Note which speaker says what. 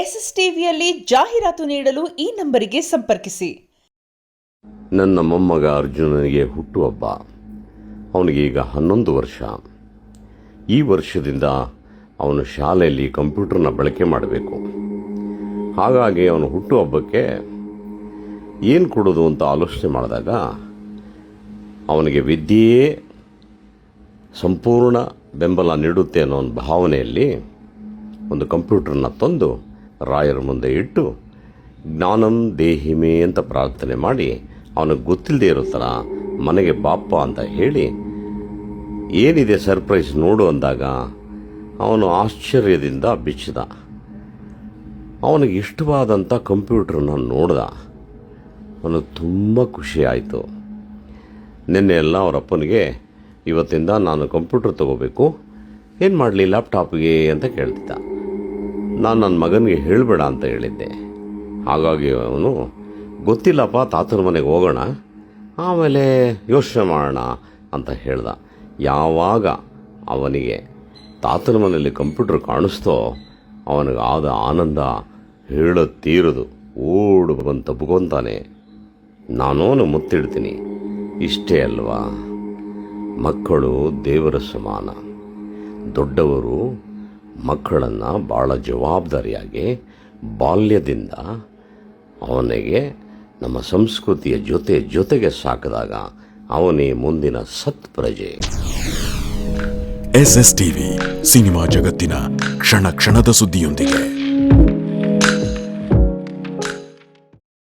Speaker 1: SSTVಯಲ್ಲಿ ಜಾಹೀರಾತು ನೀಡಲು ಈ ನಂಬರಿಗೆ ಸಂಪರ್ಕಿಸಿ.
Speaker 2: ನನ್ನ ಮೊಮ್ಮಗ ಅರ್ಜುನನಿಗೆ ಹುಟ್ಟುಹಬ್ಬ. ಅವನಿಗೀಗ 11 ವರ್ಷ. ಈ ವರ್ಷದಿಂದ ಅವನು ಶಾಲೆಯಲ್ಲಿ ಕಂಪ್ಯೂಟರ್ನ ಬಳಕೆ ಮಾಡಬೇಕು. ಹಾಗಾಗಿ ಅವನು ಹುಟ್ಟುಹಬ್ಬಕ್ಕೆ ಏನು ಕೊಡೋದು ಅಂತ ಆಲೋಚನೆ ಮಾಡಿದಾಗ ಅವನಿಗೆ ವಿದ್ಯೆಯೇ ಸಂಪೂರ್ಣ ಬೆಂಬಲ ನೀಡುತ್ತೆ ಅನ್ನೋ ಒಂದು ಭಾವನೆಯಲ್ಲಿ ಒಂದು ಕಂಪ್ಯೂಟರ್ನ ತಂದು ರಾಯರ ಮುಂದೆ ಇಟ್ಟು ಜ್ಞಾನಂ ದೇಹಿಮೆ ಅಂತ ಪ್ರಾರ್ಥನೆ ಮಾಡಿ ಅವನಿಗೆ ಗೊತ್ತಿಲ್ಲದೆ ಇರೋ ಥರ ಮನೆಗೆ ಬಾಪ್ಪ ಅಂತ ಹೇಳಿ ಏನಿದೆ ಸರ್ಪ್ರೈಸ್ ನೋಡು ಅಂದಾಗ ಅವನು ಆಶ್ಚರ್ಯದಿಂದ ಬಿಚ್ಚಿದ. ಅವನಿಗೆ ಇಷ್ಟವಾದಂಥ ಕಂಪ್ಯೂಟರ್ನ ನೋಡ್ದ. ಅವನಿಗೆ ತುಂಬ ಖುಷಿ ಆಯಿತು. ನಿನ್ನೆ ಎಲ್ಲ ಅವರಪ್ಪನಿಗೆ ಇವತ್ತಿಂದ ನಾನು ಕಂಪ್ಯೂಟರ್ ತೊಗೋಬೇಕು, ಏನು ಮಾಡಲಿ ಲ್ಯಾಪ್ಟಾಪ್ಗೆ ಅಂತ ಕೇಳ್ತಿದ್ದ. ನಾನು ನನ್ನ ಮಗನಿಗೆ ಹೇಳಬೇಡ ಅಂತ ಹೇಳಿದ್ದೆ. ಹಾಗಾಗಿ ಅವನು ಗೊತ್ತಿಲ್ಲಪ್ಪ, ತಾತನ ಮನೆಗೆ ಹೋಗೋಣ, ಆಮೇಲೆ ಯೋಚನೆ ಮಾಡೋಣ ಅಂತ ಹೇಳ್ದ. ಯಾವಾಗ ಅವನಿಗೆ ತಾತನ ಮನೆಯಲ್ಲಿ ಕಂಪ್ಯೂಟರ್ ಕಾಣಿಸ್ತೋ ಅವನಿಗೆ ಆದ ಆನಂದ ತೀರದು. ಓಡು ಬಂದು ತಬ್ಕೊತಾನೆ. ನಾನೋನು ಮುತ್ತಿಡ್ತೀನಿ. ಇಷ್ಟೇ ಅಲ್ವಾ, ಮಕ್ಕಳು ದೇವರ ಸಮಾನ. ದೊಡ್ಡವರು ಮಕ್ಕಳನ್ನು ಭಾಳ ಜವಾಬ್ದಾರಿಯಾಗಿ ಬಾಲ್ಯದಿಂದ ಅವನಿಗೆ ನಮ್ಮ ಸಂಸ್ಕೃತಿಯ ಜೊತೆಗೆ ಸಾಕಿದಾಗ ಅವನೇ ಮುಂದಿನ ಸತ್ಪ್ರಜೆ.
Speaker 3: SSTV ಸಿನಿಮಾ ಜಗತ್ತಿನ ಕ್ಷಣ ಕ್ಷಣದ ಸುದ್ದಿಯೊಂದಿಗೆ.